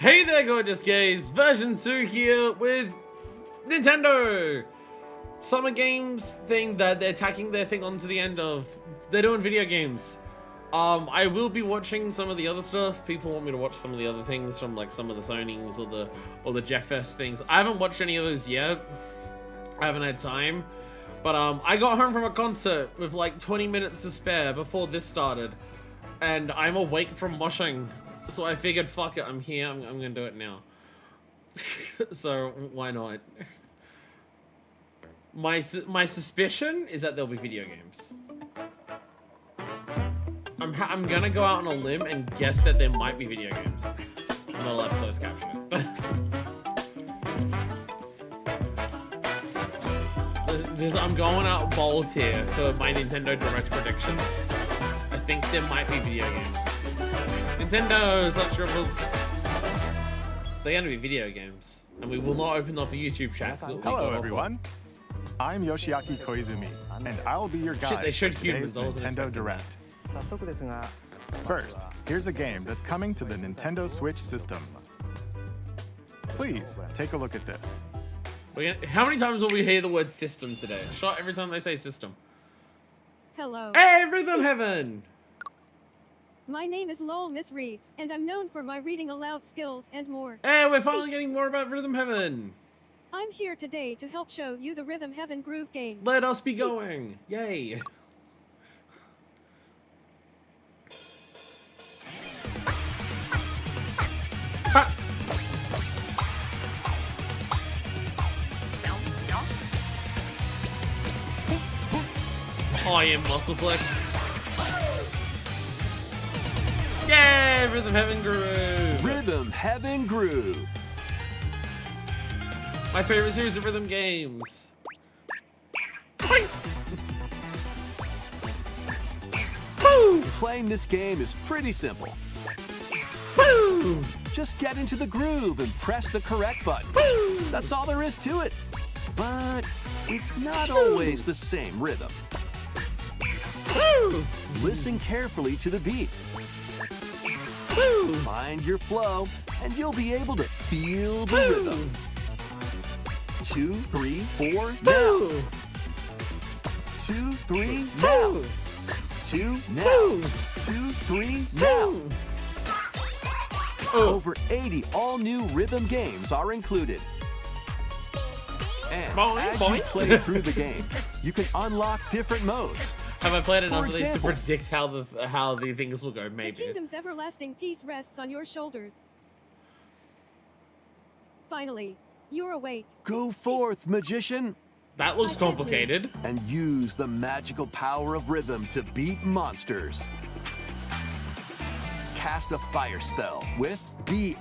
Hey there, gorgeous gays! Version 2 here with Nintendo! Summer games thing that they're tacking their thing onto the end of. They're doing video games. I will be watching some of the other stuff. People want me to watch some of the other things from like some of the Sonys or the Jeff Fest things. I haven't watched any of those yet. I haven't had time. But I got home from a concert with like 20 minutes to spare before this started. And I'm awake from washing. So I figured, fuck it, I'm here, I'm gonna do it now. So, why not? My suspicion is that there'll be video games. I'm gonna go out on a limb and guess that there might be video games. I'm not allowed to close caption it. I'm going out bold here for my Nintendo Direct predictions. I think there might be video games. Nintendo, such scribbles. They're gonna be video games, and we will not open up a YouTube chat. Hello, everyone. I'm Yoshiaki Koizumi, and I'll be your guide Shit, for today's Nintendo Direct. First, here's a game that's coming to the Nintendo Switch system. Please, take a look at this. How many times will we hear the word system today? Shot every time they say system. Hello. Hey, Rhythm Heaven! My name is Lowell Miss Reeds, and I'm known for my reading aloud skills and more. Hey, we're finally getting more about Rhythm Heaven! I'm here today to help show you the Rhythm Heaven Groove game. Let us be going! Yay! I am muscle flex. Yay! Rhythm Heaven Groove! Rhythm Heaven Groove. My favorite series of rhythm games. Playing this game is pretty simple. Just get into the groove and press the correct button. That's all there is to it. But it's not always the same rhythm. Listen carefully to the beat. Find your flow, and you'll be able to feel the rhythm. 2, 3, 4, now. 2, 3, now. 2, now. 2, 3, now. Over 80 all-new rhythm games are included. And as you play through the game, you can unlock different modes. Have I played enough of these to predict how the things will go? Maybe. The kingdom's everlasting peace rests on your shoulders. Finally, you're awake. Go forth, magician, That looks complicated. and use the magical power of rhythm to beat monsters. Cast a fire spell with BA,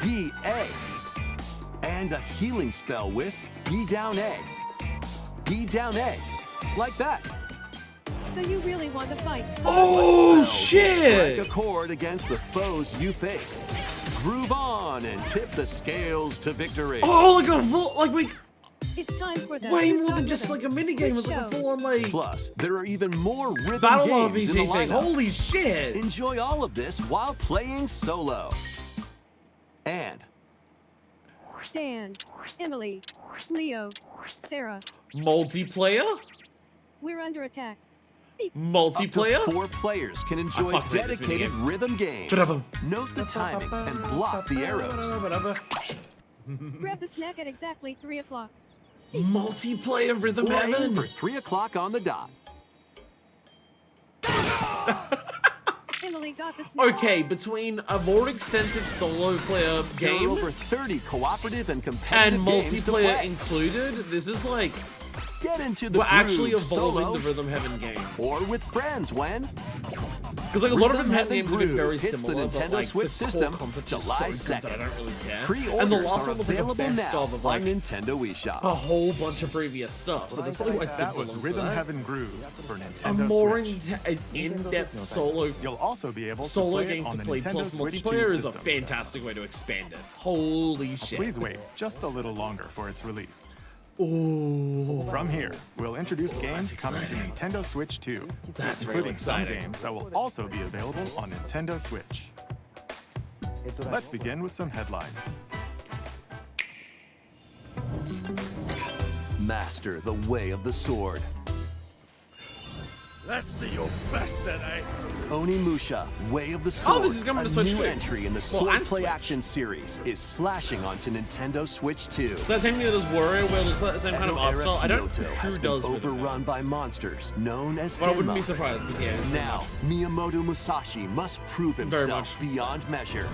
BA, and a healing spell with B down A, B down A, like that. So you really want to fight? Oh What spell will shit! strike a chord against the foes you face. Groove on and tip the scales to victory. Oh, like a full, like we It's time for the way Who's more Got than just Rhythm? like a mini game. It's like a Show. full on like Plus, there are even more rhythm battle games in RPG the thing. lineup. Holy shit! Enjoy all of this while playing solo. And Dan, Emily, Leo, Sarah. Multiplayer? We're under attack. up to Multiplayer? 4 players can enjoy fucked with this dedicated minigame. rhythm games. Ba-da-bum. Note the timing and block the arrows. Grab the snack at exactly 3 o'clock. Multiplayer Rhythm We're aiming Heaven. for 3 o'clock on the dot. Emily got the snack. Okay, between a more extensive solo player There are game over 30 cooperative and and competitive games to multiplayer play. included, this is like Get into the we're actually groove evolving solo the Rhythm Heaven game. or with friends when Because like a lot of Rhythm Heaven games have been Groove very hits the similar, but Nintendo like Switch the core system concept July is so good that I 2nd. don't really care. Pre-orders And the last are one was like a available best now of on like Nintendo eShop. a whole bunch of previous stuff. So that's probably why I spent That so was long for Rhythm that. Heaven Groove for A Nintendo more Switch. in-depth solo You'll also be able solo to play game it on to the play Nintendo plus Switch 2 multiplayer is a system. fantastic way to expand it. Holy shit. Please wait just a little longer for its release. Ooh. From here, we'll introduce games coming to exciting. Nintendo Switch 2, That's really including some exciting. games that will also be available on Nintendo Switch. Let's begin with some headlines. Master the way of the sword. Let's see your best then, eh? Onimusha, Way of the Sword, this is coming to Switch new 2. entry in the Well, Sword and Play Switch. Action series, is slashing onto Nintendo Switch 2. Does that same thing that is Wario, where it looks like the same kind of art Edo-era style? I don't know Kyoto who has been does with it, overrun by monsters known as but I wouldn't be Genma. surprised because yeah, it's pretty Now, much- Miyamoto Musashi must prove Very himself much. beyond measure.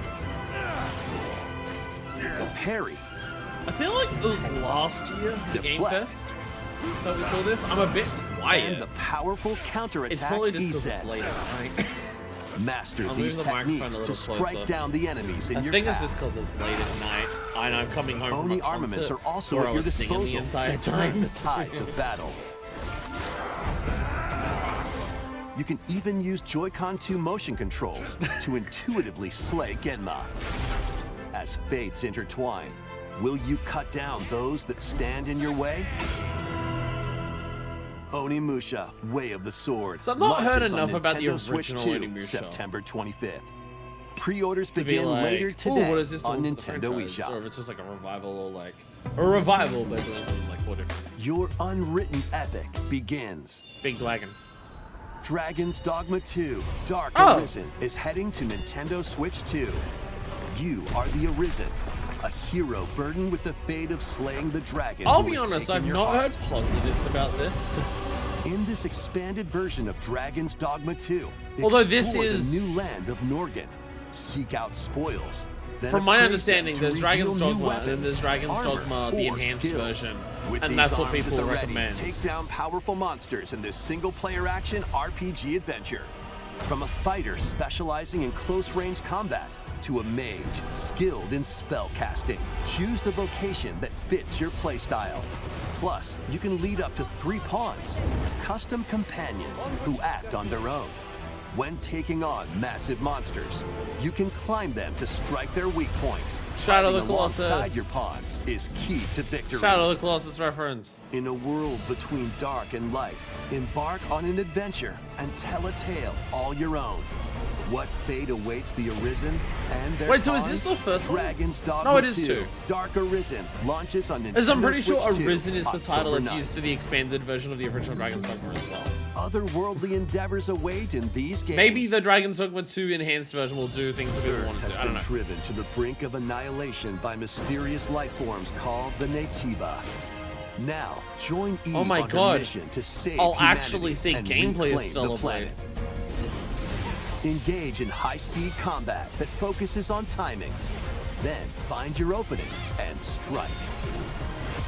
The parry, I feel like it was last year, the Game Deflect. Fest, that we saw this. I'm a bit quiet. and the powerful It's counterattack probably just because it's Isen. late at night. Master I'll these move the microphone a techniques little to strike closer. down the enemies in I your think it's path. just because it's late at night and I'm coming home from Oni a armaments concert are also where at I your was singing disposal the entire to turn time. the tides of battle. You can even use Joy-Con 2 motion controls to intuitively slay Genma. As fates intertwine, will you cut down those that stand in your way? Onimusha, Way of the Sword. So I've not heard launches on enough about the Nintendo Switch original 2, Onimusha. September 25th. Pre-orders To be begin like, later "Ooh, today what is this on doing for the Nintendo franchise?" Or eShop. if it's just like a revival or like a revival, but doing something like four different. Your unwritten epic begins. Big Dragon. Dragon's Dogma 2 Dark Oh. Arisen is heading to Nintendo Switch 2. You are the Arisen, a hero burdened with the fate of slaying the dragon. I'll who be has honest, taken I've your not heart. heard positives about this. In this expanded version of Dragon's Dogma 2, Although this explore is- the new land of Norgan, seek out spoils. Then From my appraise understanding, them to there's Dragon's reveal new Dogma, and then weapons, there's Dragon's armor, Dogma, the or enhanced skills. version. With And these that's what arms people at the ready, recommend. Take down powerful monsters in this single-player action RPG adventure. From a fighter specializing in close-range combat to a mage skilled in spell casting, choose the vocation that fits your playstyle. Plus, you can lead up to 3 pawns, custom companions who act on their own. When taking on massive monsters, you can climb them to strike their weak points. Shadow the Fighting alongside Colossus. your pawns is key to victory. Shadow of the Colossus reference. In a world between dark and light, embark on an adventure and tell a tale all your own. What fate awaits the Arisen and their Wait, so is this pawns? the first one? Dragon's Dogma No, it is 2, 2. Dark Arisen launches on Nintendo As I'm pretty sure Switch 2, Arisen is the title October that's 9th. used for the expanded version of the original Dragon's Dogma as well. Otherworldly endeavors await in these games. Maybe the Dragon's Dogma 2 enhanced version will do things that people wanted has to. I don't been know. driven to the brink of annihilation by mysterious life forms called the Nativa. Now, join Eve Oh my on her God. mission to save I'll humanity actually see and gameplay of reclaim Stellar the planet. Engage in high-speed combat that focuses on timing. Then find your opening and strike.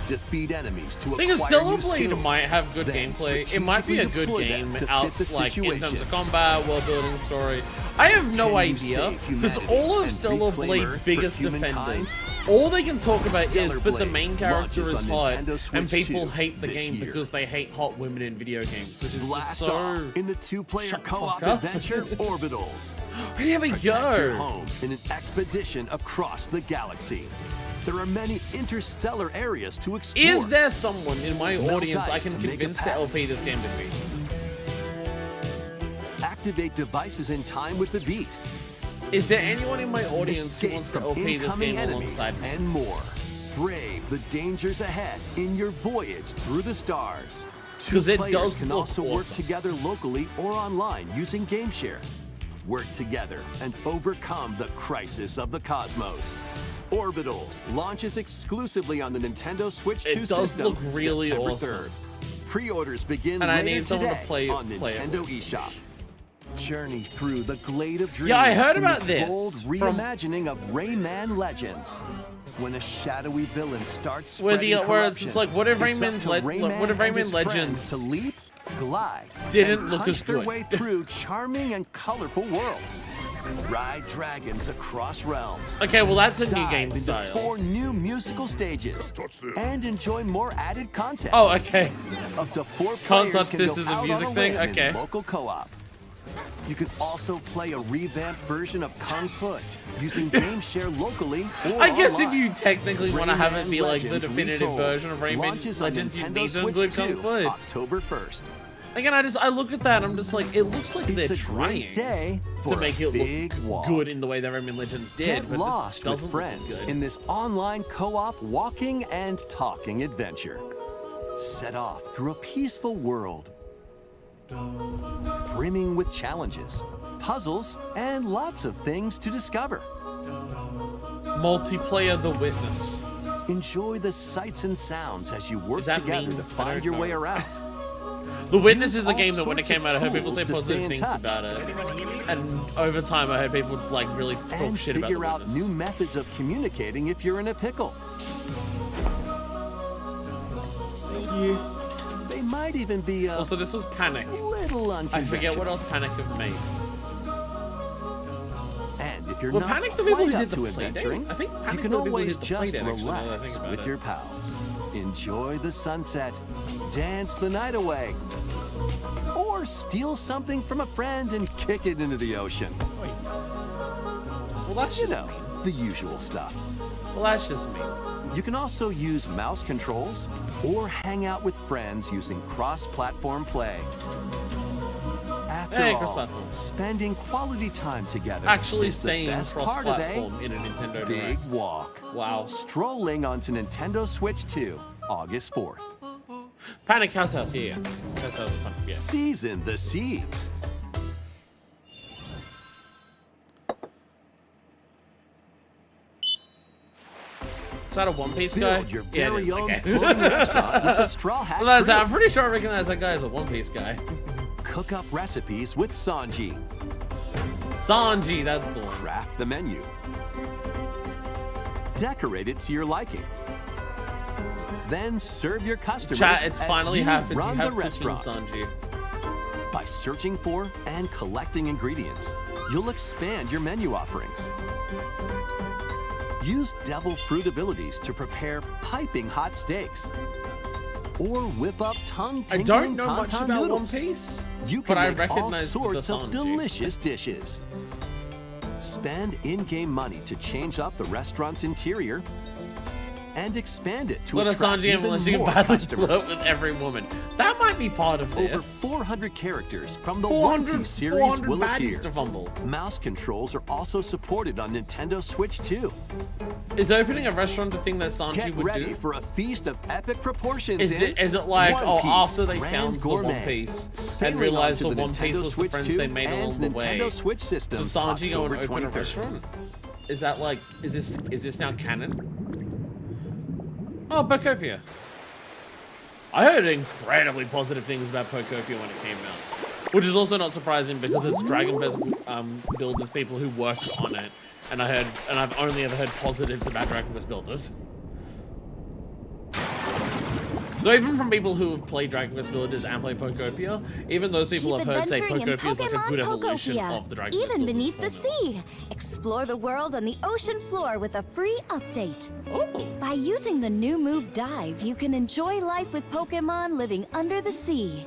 Defeat enemies to Thing is, acquire Stellar new Blade skills. might have good Then gameplay. It might be a good strategically game deploy them to out, fit the like in terms situation. of combat, world building, story. I have no Can you idea save because humanity all of and Stellar reclaim Blade's Earth for biggest humankind? defenders, all they can talk about Stellar is, but the Blade main character launches is on hot, Nintendo and Switch people 2 hate the this game year. because they hate hot women in video games, which is just Blast so. off in the 2-player Shut the co-op fuck up. adventure Orbitals. Here we Protect your go. home in an expedition across the galaxy. There are many interstellar areas to explore. Is there someone in my No audience I dice can to make a convince to path. LP this game to be? Activate devices in time with the beat. Is there anyone in my audience who Escape wants to from LP this incoming game enemies alongside me? and more. Brave the dangers ahead in your voyage through the stars. 'Cause it players does can look also work awesome. together locally or online using GameShare. Work together and overcome the crisis of the cosmos. Orbitals launches exclusively on the Nintendo Switch 2 It does system look really September awesome. 3rd. Pre-orders begin And I later need someone to today play- on play it Nintendo eShop. Journey through the Glade of Dreams. Yeah, I heard in about this this bold from- reimagining of Rayman Legends. When a shadowy villain starts Where spreading the- where it's just corruption, like, what if it's up Rayman's to what if and Rayman his Legends friends to leap, glide, didn't and look punch as their good? way through charming and colorful worlds. Ride dragons across realms. Okay, well that's a new Dive game into style. 4 new musical stages and enjoy more added content. Oh, okay. Up to 4 Can't players touch can this go as a out music on thing? limb in Okay. local co-op. You can also play a revamped version of Kung Fu using GameShare locally or I guess if online. you technically want to have it Rayman be like the Legends definitive Retold version of Rayman launches on Legends, you Nintendo need to Switch include 2, Kung Fu. October 1st. Again, I look at that and I'm just like, it looks like It's they're a trying great day to for make a it big look walk. good in the way that Rayman Legends did, Get but lost this with doesn't friends look as good. in this online co-op walking and talking adventure. Set off through a peaceful world, brimming with challenges, puzzles, and lots of things to discover. Multiplayer The Witness. Enjoy the sights and sounds as you work Is that together mean? to I find don't your know. way around. The Witness Use is a all game that when it sorts came of out, I heard people say tools to stay positive in things touch. about it. And over time, I heard people like really talk And shit about The figure out Witness. new methods of communicating if you're in a pickle. They might even be a Also, this was Panic. little I unconventional. forget what else Panic have made. And if you're Were not Panic the people quite who up did the to Playdate? adventuring, I think Panic you can were the people who always did the just Playdate, actually, now that I relax think about with it. your pals. Enjoy the sunset, dance the night away, or steal something from a friend and kick it into the ocean. Well, that's You just know, mean. the usual stuff. Well, that's just mean. You can also use mouse controls or hang out with friends using cross-platform play. After Hey, all, cross-platform. spending quality time together Actually is the saying best part of a cross-platform in a Nintendo big Direct. walk. Wow. Strolling onto Nintendo Switch 2, August 4th. Panic House, yeah. House is fun. Yeah. Season the seas. Is that a One Piece guy? Build your Yeah, it very is. own Okay. floating restaurant with the Straw Hat Well, Crew. I'm pretty sure I recognize that guy as a One Piece guy. Cook up recipes with Sanji. Sanji, that's the one. Craft the menu. Decorate it to your liking. Then serve your customers Chat, it's as finally you happened. You run have the cooking restaurant. Sanji. By searching for and collecting ingredients, you'll expand your menu offerings. Use devil fruit abilities to prepare piping hot steaks. Or whip up I tongue-tingling don't know much tauntaun about One noodles. Piece, You can but I make all recognize sorts the of Sanji. delicious dishes. Spend in-game money to change up the restaurant's interior and expand it to Let a attract Sanji even unless you can more badly customers. flirt with every woman. That might be part of Over this. 400 characters from the One 400, Piece series 400 will baddies appear. to fumble. Mouse controls are also supported on Nintendo Switch 2. Is opening a restaurant a thing that Sanji Get would ready do? for a feast of epic proportions Is in it like, One oh, Piece after they Grand found the One Gourmet, Piece sailing and realized the onto One Piece Nintendo was the Switch friends 2 they made and along the way? Nintendo Switch Does systems Sanji go and October open a 23rd. restaurant? Is that like, is this now canon? Oh, Pokopia. I heard incredibly positive things about Pokopia when it came out, which is also not surprising because it's Dragon Quest builders, people who worked on it, and I've only ever heard positives about Dragon Quest builders. Though even from people who have played Dragon Quest Builders and played Pokopia, even those people Keep have heard say adventuring in Pokopia is like a good Pokemon evolution Pokopia, of the Dragon Quest even Builders beneath the formula. sea. Explore the world on the ocean floor with a free update. Oh, By using the new move Dive, you can enjoy life with Pokemon living under the sea.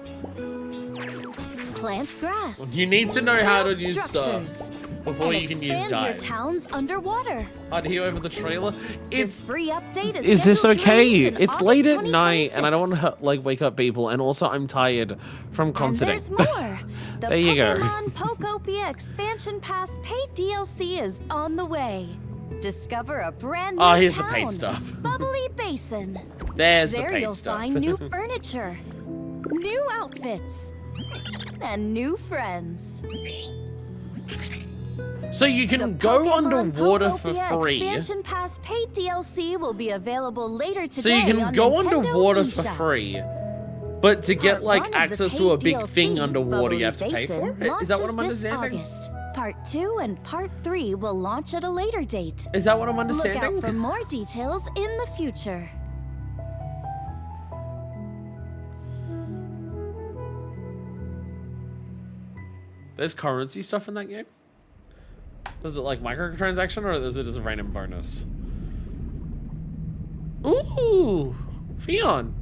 Plant grass. you need to know how to build use structures, stuff before and you can use expand your dive. towns underwater. I'd hear over the trailer. This free update Is this scheduled to okay? release in It's August late at night, and I don't 2026. want to like wake up people, and also I'm tired from And concerting. there's more. The There you go. Pokemon Pokopia Expansion Pass paid DLC is on the way. Discover a brand new Oh, here's the town, paid stuff. Bubbly Basin. There's the There paid you'll stuff. find new furniture, new outfits, and new friends. So you can The go Pokemon underwater for Pokopia free. Expansion Pass paid DLC will be available later today. So you can on go Nintendo underwater for eShop. free. But to get Part like 1 of the access to a paid big thing DLC, underwater, you have to Bubbly pay for Basin, it? Is that what I'm launches this understanding? August. Part 2 and Part 3 will launch at a later date. Is that what I'm Look understanding? out for more details in the future. There's currency stuff in that game? Does it like microtransaction or is it just a random bonus? Ooh! Fion!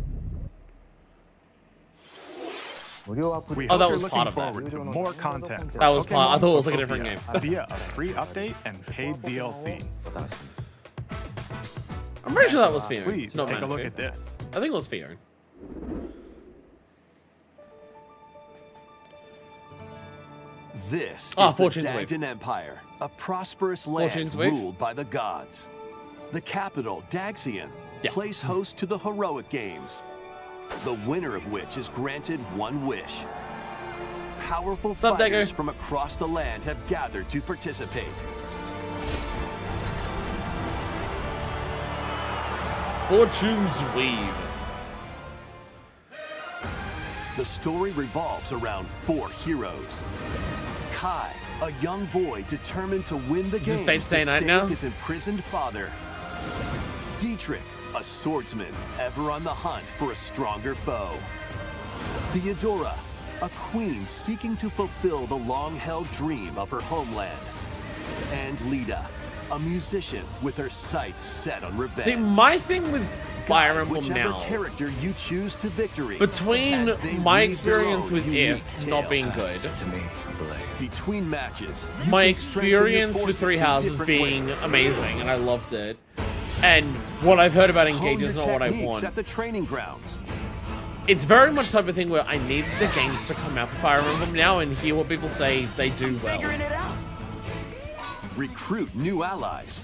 We Oh, hope that you're was looking part of that. forward to more content. for That was part- I Pokemon thought it was like a different Pokopia game. via a free update and paid DLC. I'm pretty sure that was Fion. Please not take a look Manaphy. at this. I think it was Fion. This Ah, is the Fortune's Wave. Dagdan Empire, a prosperous land Fortune's Wave. ruled by the gods. The capital, Daxian, Yeah. plays host to the heroic games, the winner of which is granted one wish. Powerful What's up, fighters Dagger? from across the land have gathered to participate. Fortune's Wave. The story revolves around 4 heroes. Kai, a young boy determined to win the Is game this Fate to Stay Night save now? his imprisoned father. Dietrich, a swordsman ever on the hunt for a stronger foe. Theodora, a queen seeking to fulfill the long-held dream of her homeland. And Lita, a musician with her sights set on revenge. See, my thing with Fire Emblem Whichever now, character you choose to victory, between as they my weave their experience own with unique If not tale. being good, Between matches, you my can strengthen your experience with forces Three in Houses different being ways. amazing, and I loved it, and what I've heard about Hone Engage your is not what I techniques want. at the training grounds. It's very much the type of thing where I need the games to come out for Fire Emblem now and hear what people say they do well. Recruit new allies.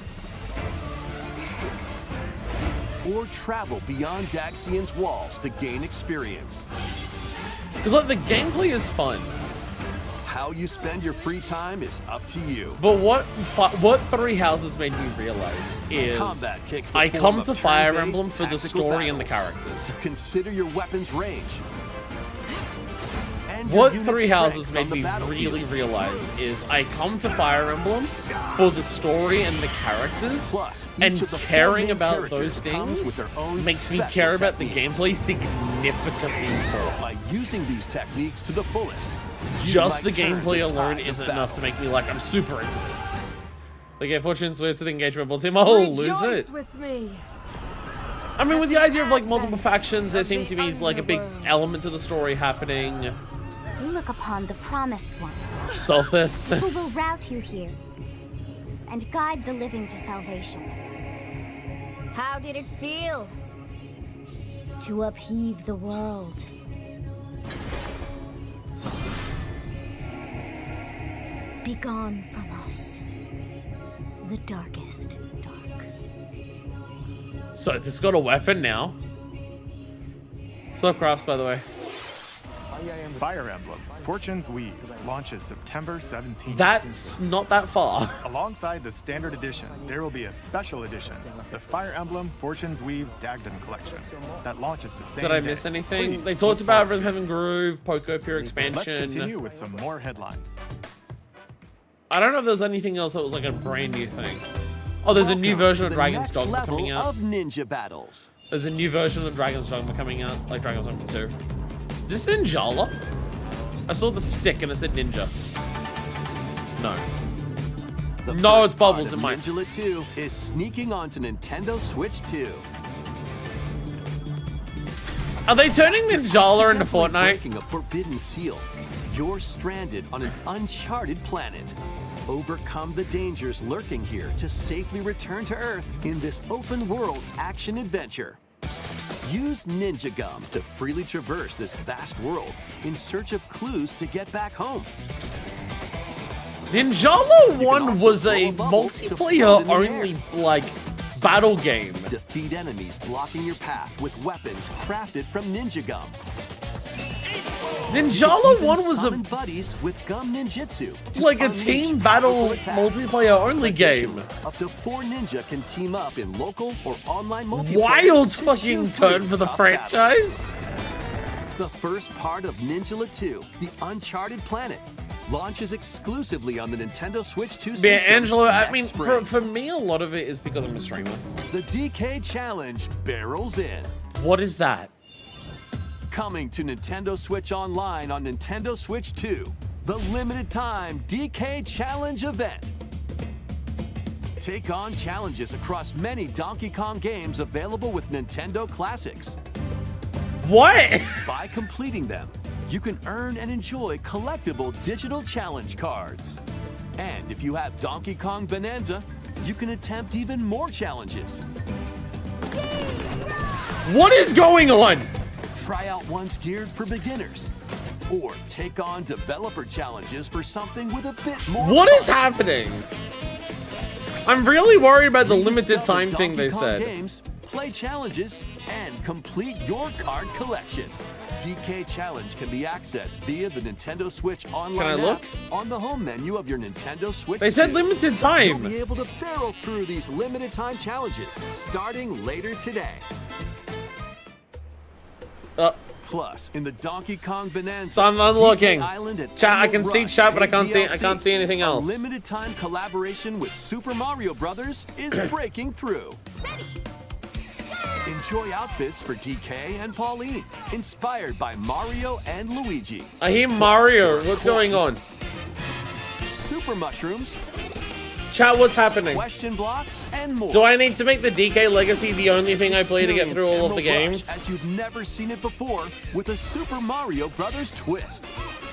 Or travel beyond Daxian's walls to gain experience. Because like the gameplay is fun, How you spend your free time is up to you. but what Three Houses made me realize is Combat takes the I form come of to Fire turn-based Emblem for the tactical story and the battles. characters. Consider your weapon's range. And your What unit's Three Houses strengths made on the me battlefield. really realize is I come to Fire Emblem for the story and the characters, Plus, each and of the 4 caring main about characters those comes things with their own makes me special care about the techniques. gameplay significantly more. By using these techniques to the fullest, you Just the might turn gameplay the alone tide of isn't battle. enough to make me like, I'm super into this. Like, yeah, Fortune's Wave to the engagement team, I'll lose it. Rejoice with me. I mean, with the idea of like multiple factions, there seems to be like a big element to the story happening. You look upon the promised one, Solthis. who will route you here and guide the living to salvation. How did it feel to upheave the world? Begone from us, the darkest dark. So this got a weapon now. Sup, Crafts, by the way. Fire Emblem, Fortune's Weave, launches September 17th. That's not that far. Alongside the standard edition, there will be a special edition, the Fire Emblem Fortune's Weave Dagdan Collection, that launches the same Did I day. miss anything? Please They look talked about forward Rhythm to it. Heaven Groove, Poco Pure Let's expansion. continue with some more headlines. I don't know if there's anything else that was like a brand new thing. Oh, there's a new Welcome version to of the Dragon's next Dogma level coming out. of ninja battles. There's a new version of Dragon's Dogma coming out, like Dragon's Dogma 2. Is this Ninjala? I saw the stick and it said Ninja. No. The No, first it's Bubbles part in of mine. Ninjala 2 is sneaking onto Nintendo Switch 2. Are they turning Ninjala into Accidentally Fortnite? breaking a forbidden seal. You're stranded on an uncharted planet. Overcome the dangers lurking here to safely return to Earth in this open-world action-adventure. Use Ninja Gum to freely traverse this vast world in search of clues to get back home. Ninjala 1 also was blow a a bubble to float in the multiplayer-only, like, battle game. Defeat enemies blocking your path with weapons crafted from Ninja Gum. Ninjala Even 1 was summon a buddies with Gum Ninjutsu to like a unleash team battle powerful attacks. multiplayer-only game. Additionally, up to 4 ninja can team up in local or online multiplayer. Wild to fucking chew turn through for the tough battles. franchise. The first part of Ninjala 2, The Uncharted Planet, launches exclusively on the Nintendo Switch 2 Yeah, system. Angelo, I next mean, spring. for me, a lot of it is because I'm a streamer. The DK Challenge barrels in. What is that? Coming to Nintendo Switch Online on Nintendo Switch 2, the limited time DK Challenge event. Take on challenges across many Donkey Kong games available with Nintendo Classics. What? By completing them, you can earn and enjoy collectible digital challenge cards. And if you have Donkey Kong Bonanza, you can attempt even more challenges. What is going on? Try out ones geared for beginners. or take on developer challenges for something with a bit more What is fun. happening? I'm really worried about the limited Rediscover time thing Donkey they Kong said. Games, play challenges, and complete your card collection. DK Challenge can be accessed via the Nintendo Switch online look? app on the home menu of your Nintendo Switch. They said 2. limited You'll time. be able to barrel through these limited time challenges starting later today. Plus, in the Donkey Kong Bonanza, So I'm unlooking. DK Island and Chat, I Emerald can see Run chat, but I DLC, can't see anything else. A limited time collaboration with Super Mario Brothers is breaking through. Enjoy outfits for DK and Pauline, inspired by Mario and Luigi. I hear Mario. What's going on? Super mushrooms, Chat, what's happening? question blocks, and more. Do I need to make the DK Legacy the only thing I play to get through all of the Experience games? Emerald Rush as you've never seen it before with a Super Mario Brothers twist.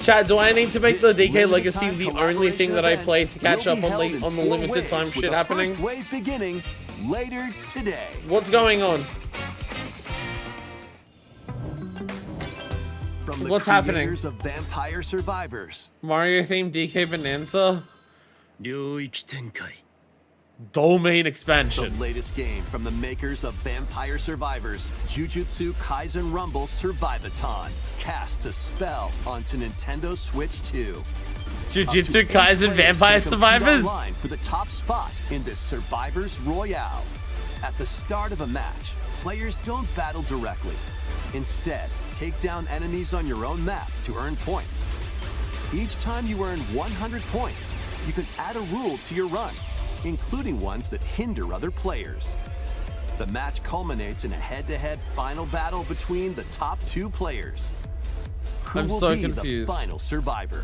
Chat, do I need to make the This DK limited Legacy time the only thing that I collaboration play to catch event up on will be held the in 4 limited time waves, with shit the happening? First wave beginning later today. What's going on? From the What's happening? creators of Vampire Survivors, Mario themed DK Bonanza? 領域展開 Domain the expansion. latest game from the makers of Vampire Survivors, Jujutsu Kaisen Rumble Survivathon, casts a spell onto Nintendo Switch 2. Jujutsu Up to 8 Kaisen players Vampire can compete Survivors? online for the top spot in this Survivors Royale. At the start of a match, players don't battle directly. Instead, take down enemies on your own map to earn points. Each time you earn 100 points, you can add a rule to your run, including ones that hinder other players. The match culminates in a head-to-head final battle between the top 2 players. Who I'm will so be confused. the final survivor?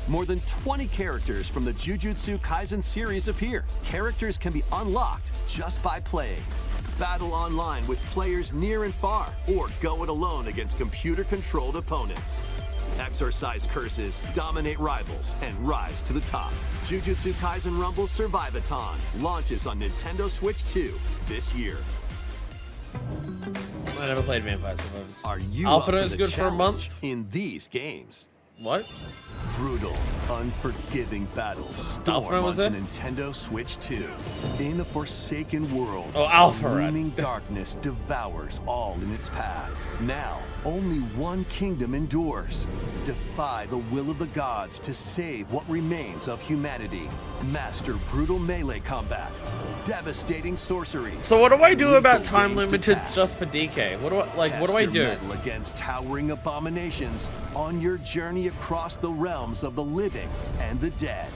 More than 20 characters from the Jujutsu Kaisen series appear. Characters can be unlocked just by playing. Battle online with players near and far, or go it alone against computer-controlled opponents. Exorcise curses, dominate rivals, and rise to the top. Jujutsu Kaisen Rumble Survivathon launches on Nintendo Switch 2 this year. I never played Vampire Survivors. Are you Alpha up is for the good for a month. challenge in these games? What? Brutal, unforgiving battles Alpha storm was onto it? Nintendo Switch 2. In a forsaken world, Oh, Alpha, a right. looming darkness devours all in its path. Now, only one kingdom endures. Defy the will of the gods to save what remains of humanity. Master brutal melee combat, devastating sorcery. So what do I do about lethal time ranged limited attacks. stuff for DK? What do I like? What do Test I your do? mettle against towering abominations on your journey across the realms of the living and the dead.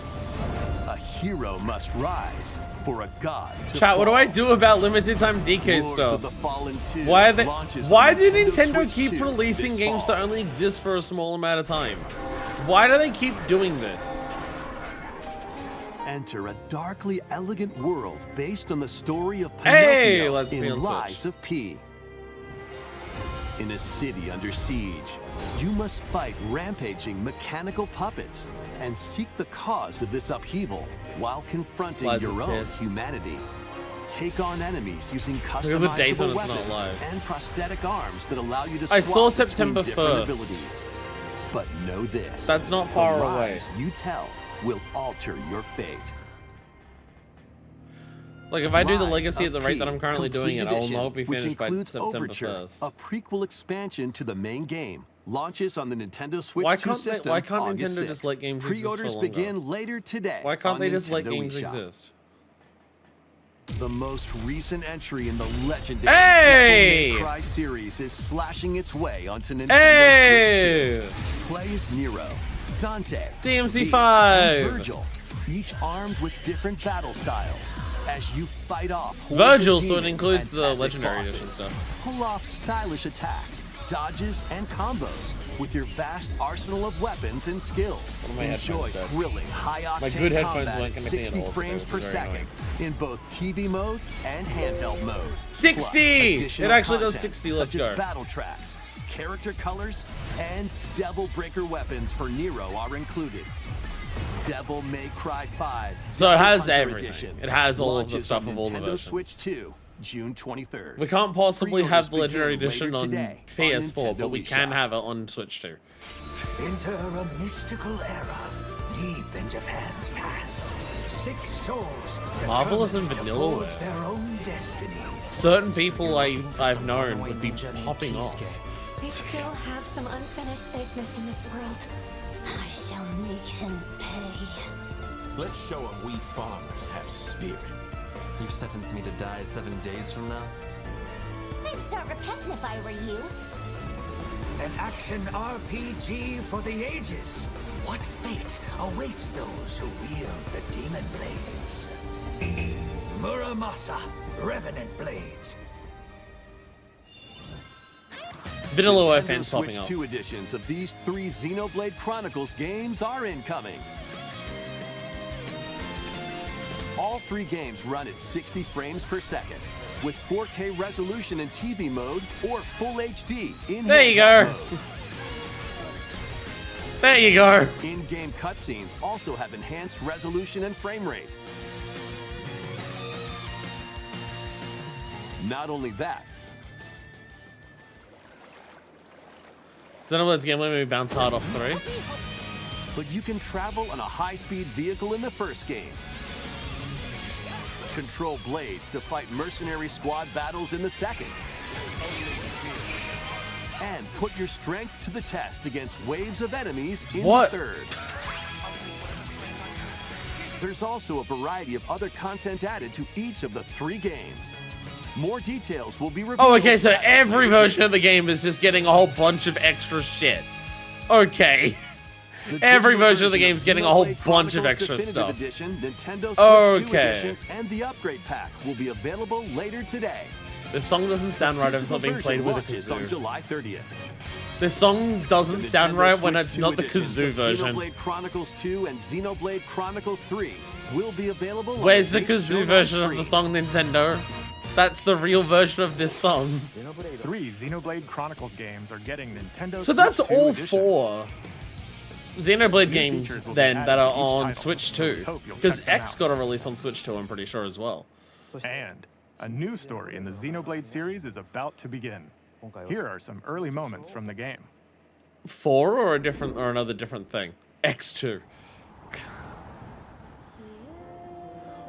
A hero must rise for a god to Chat, what do fall. I do about limited time DK Lords of the stuff? Fallen 2 Why are they? launches Why on did Nintendo Nintendo Switch keep 2 releasing this games fall. that only exist for a small amount of time? Why do they keep doing this? Enter a darkly elegant world based on the story of Hey, Pinocchio let's be in on Switch. Lies of P. In a city under siege, you must fight rampaging mechanical puppets and seek the cause of this upheaval while confronting Lies your of own Piss. humanity. Take on enemies using at the date when customizable it's not weapons live. and prosthetic arms that allow you to I swap saw between September different 1st. abilities. But know this. That's not far the away. lies you tell will alter your fate. Like if I do the Lies legacy at the of rate that P I'm currently doing it, Complete I will Edition, not be which finished by includes September Overture, 1st. a prequel expansion to the main game. Launches on the Nintendo Switch Why 2 can't they- system why can't August Nintendo just 6th. let games exist for Pre-orders longer? begin later today. Why can't on they just let Nintendo games eShop. exist? The most recent entry in the legendary Hey! Devil May Cry series is slashing its way onto Nintendo Hey! Switch 2. Play as Nero, Dante, DMC V, 5. and Virgil, each armed with different battle styles. As you fight off hordes of Virgil, so it demons includes and the epic Legendary Edition bosses. stuff. Pull off stylish attacks, dodges, and combos with your vast arsenal of weapons and skills. One of my Enjoy headphones dead. thrilling, high-octane My good headphones combat weren't at connecting at 60 all, so frames they per were very second annoying. in both TV mode and handheld mode. 60! Plus, additional It actually does content 60, let's such as go. battle tracks, character colors, and Devil Breaker weapons for Nero are included. Devil May Cry 5. So it has Hunter everything. Edition It has all of the launches stuff on of all the Nintendo versions. Switch 2 June 23rd. We can't possibly Pre-orders have the Legendary begin Edition later on today PS4, on but we Nintendo can eShop. have it on Switch too. Enter a mystical era deep in Japan's past. 6 souls Marvelous and determined to vanilla forge their own destinies. Certain people I've known would be popping off. I still have some unfinished business in this world. I shall make him pay. Let's show him we farmers have spirit. You've sentenced me to die 7 days from now? I'd start repenting if I were you. An action RPG for the ages. What fate awaits those who wield the demon blades? Muramasa, Revenant Blades. Vanilla Nintendo fans popping Switch off. 2 editions of these 3 Xenoblade Chronicles games are incoming. All 3 games run at 60 frames per second, with 4K resolution in TV mode or Full HD in There you handheld go. mode. There you go. In-game cutscenes also have enhanced resolution and frame rate. Not only that, Xenoblade's gameplay made me bounce hard off 3. but you can travel on a high-speed vehicle in the first game. Control blades to fight mercenary squad battles in the second. And put your strength to the test against waves of enemies in What? the third. There's also a variety of other content added to each of the 3 games. More details will be revealed. Oh, okay, so every version of the game is just getting a whole bunch of extra shit. Okay. The Every digital version of the game's getting a whole Xenoblade bunch of Chronicles extra Definitive stuff. Edition, Nintendo Switch 2 Okay. Edition, and the upgrade pack will be available later today. This song doesn't sound right if it's not being Physical played with a version launches on kazoo. July 30th. This song doesn't The sound Nintendo right when Switch it's 2 not the editions kazoo of version. Xenoblade Chronicles 2 and Xenoblade Chronicles 3 will be available. on Where's the dates kazoo shown on version of the screen. song, Nintendo? That's the real version of this song. 3 Xenoblade Chronicles games are getting Nintendo So that's Switch 2 all editions. 4 Xenoblade New games features will be then added that to are each on title. Switch We 2. hope you'll Because check them X out. got a release on Switch 2, I'm pretty sure as well. And a new story in the Xenoblade series is about to begin. Here are some early moments from the game. 4 or another different thing? X2.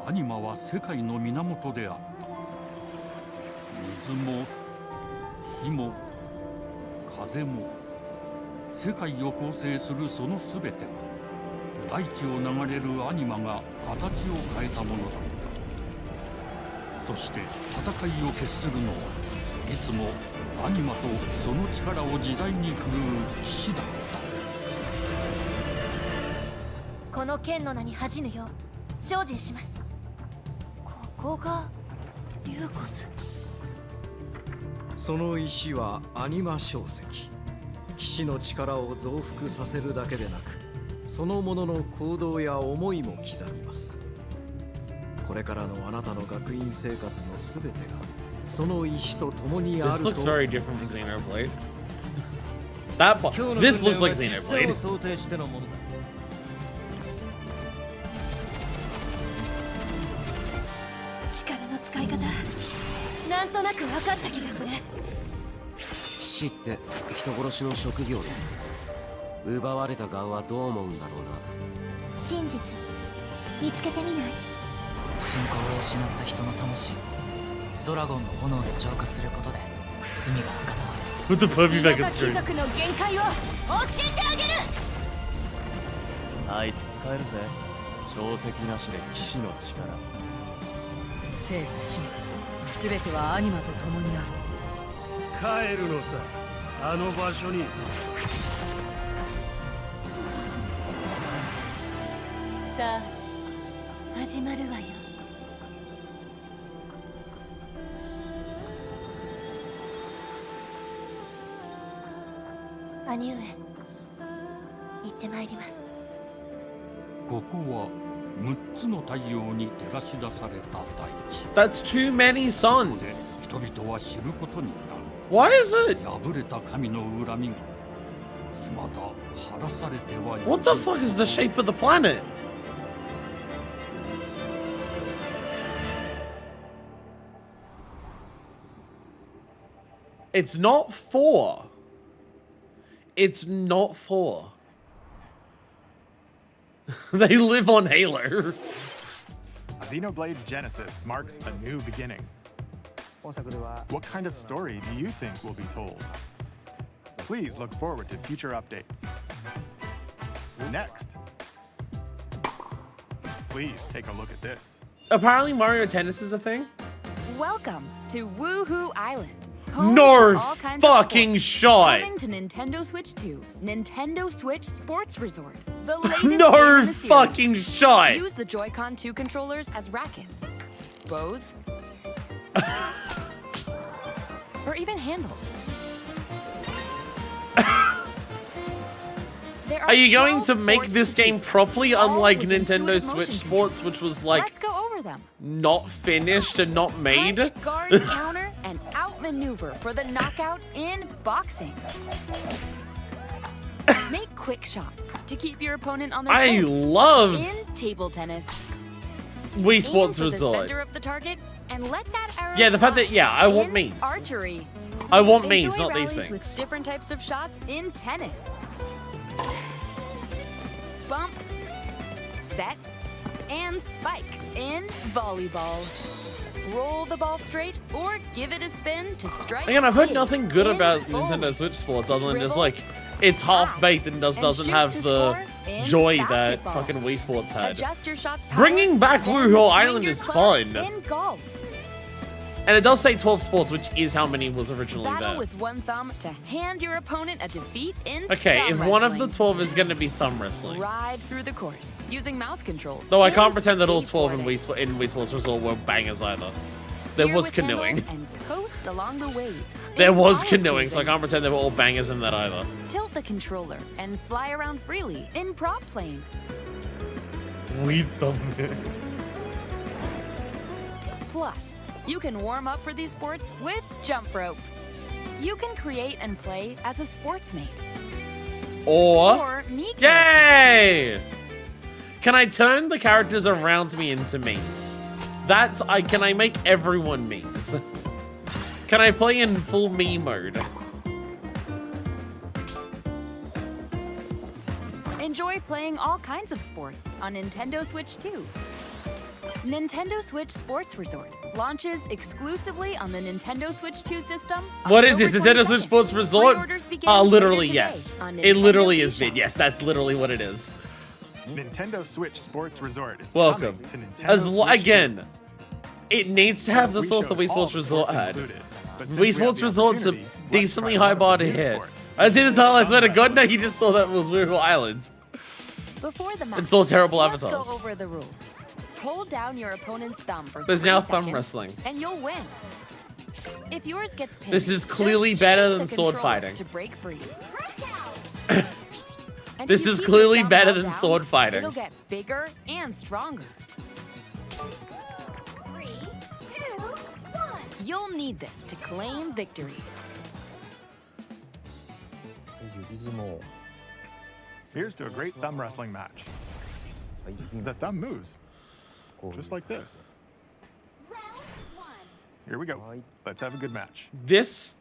アニマは世界の源であった。水も火も風も世界を構成するそのすべてが大地を流れるアニマが形を変えたものだった。そして戦いを決するのはいつもアニマとその力を自在に振るう騎士だった。この剣の名に恥じぬよう精進します。ここがリューコス。その石はアニマ小石。騎士の力を増幅させるだけでなく、そのものの行動や思いも刻みます。これからのあなたの学院生活のすべてがその石と共にある This と。 looks very different from Xenoblade. That part. This looks like Xenoblade. 想定してのものだ。力の使い方なんとなく分かった気がする。死って人殺しの職業で奪われた側はどう思うんだろうな。真実見つけてみない？信仰を失った人の魂をドラゴンの炎で浄化することで罪が贖われる。 With the puppy back 田 at 舎貴 screen. 族の限界を教えてあげる。あいつ使えるぜ。小石なしで騎士の力。生と死も全てはアニマと共にある。帰るのさ、あの場所に。さあ始まるわよ。兄上行ってまいります。ここは6つの太陽に照らし出された大地。 That's too many suns. 人々は知ることになる。 Why is it? 破れた神の恨みが未だ晴らされてはいない。 What the fuck is the shape of the planet? It's not 4. It's not 4. They live on Halo. Xenoblade Genesis marks a new beginning. What kind of story do you think will be told? Please look forward to future updates. Next, please take a look at this. Apparently Mario Tennis is a thing. Welcome to Woohoo Island. Home No to all kinds fucking of sports. shot. Coming to Nintendo Switch 2, Nintendo Switch Sports Resort. The latest No game in the series. fucking shot. Use the Joy-Con 2 controllers as rackets, bows, or even handles. There Are you going 12 to make sports this to game choose properly, from, all unlike with Nintendo intuitive Switch motion Sports, which was like Let's go over them. not finished and not made? Punch, guard, counter, and outmaneuver for the knockout in boxing. Make quick shots to keep your opponent on their I toes. love In table tennis. Wii Aim Sports for the Resort. center of the target and let that arrow Yeah, the fact fly. that I want In me's. Archery. I want Enjoy me's, not these rallies things. with different types of shots in tennis. Bump, set, and spike in volleyball. Roll the ball straight or give it a spin to strike. Again, I've heard big nothing good in about bowling. Nintendo Switch Sports other than just Dribble, like it's half-baked and doesn't shoot have to the score in joy that basketball. fucking Wii Sports had. Adjust your shots power, Bringing back then Woohoo swing Island your is club fun. In golf. And it does say 12 sports, which is how many was originally Battle there. with one thumb to hand your opponent a defeat in Okay, thumb if one of the wrestling. 12 is going to be thumb wrestling. Ride through the course using mouse controls. Though I in can't pretend that all 12 in skateboarding. Wii Sports Resort were bangers either. There Steer was with canoeing. handles and coast along the waves. There in was power canoeing, so I cruising. can't pretend they were all bangers in that either. Tilt the controller and fly around freely in prop plane. We thumb. Plus, you can warm up for these sports with jump rope. You can create and play as a sportsmate. Or me. Yay! Can I turn the characters around me into me's? Can I make everyone me's? Can I play in full me mode? Enjoy playing all kinds of sports on Nintendo Switch 2. Nintendo Switch Sports Resort launches exclusively on the Nintendo Switch 2 system. What is this? October Nintendo Switch 22nd. Sports Resort? Pre-orders begin Literally, later yes. today on It Nintendo literally is eShop. mid. Yes, that's literally what it is. Nintendo Switch Sports Resort is Welcome. coming to Nintendo Switch Again, it needs to have the We source the showed Wii all Sports the Resort sports had. included, but since Wii we have Sports the Resort's a opportunity, let's decently try high one bar of to the new hit. sports. I see the title, I swear to God, no, you just saw that was Woohoo Island. Before the match, And saw terrible let's avatars. go over the rules. Hold down your opponent's thumb for There's 3 now thumb seconds, wrestling. and you'll win. If yours gets pinned, This is just clearly shake better the than sword controller fighting. To break free. And This if you is keep clearly your thumb better held than down, sword fighting. It'll get bigger and stronger. 3, 2, 1. You'll need this to claim victory. Here's to a great thumb wrestling match. The thumb moves, just like this. Here we go. Let's have a good match. This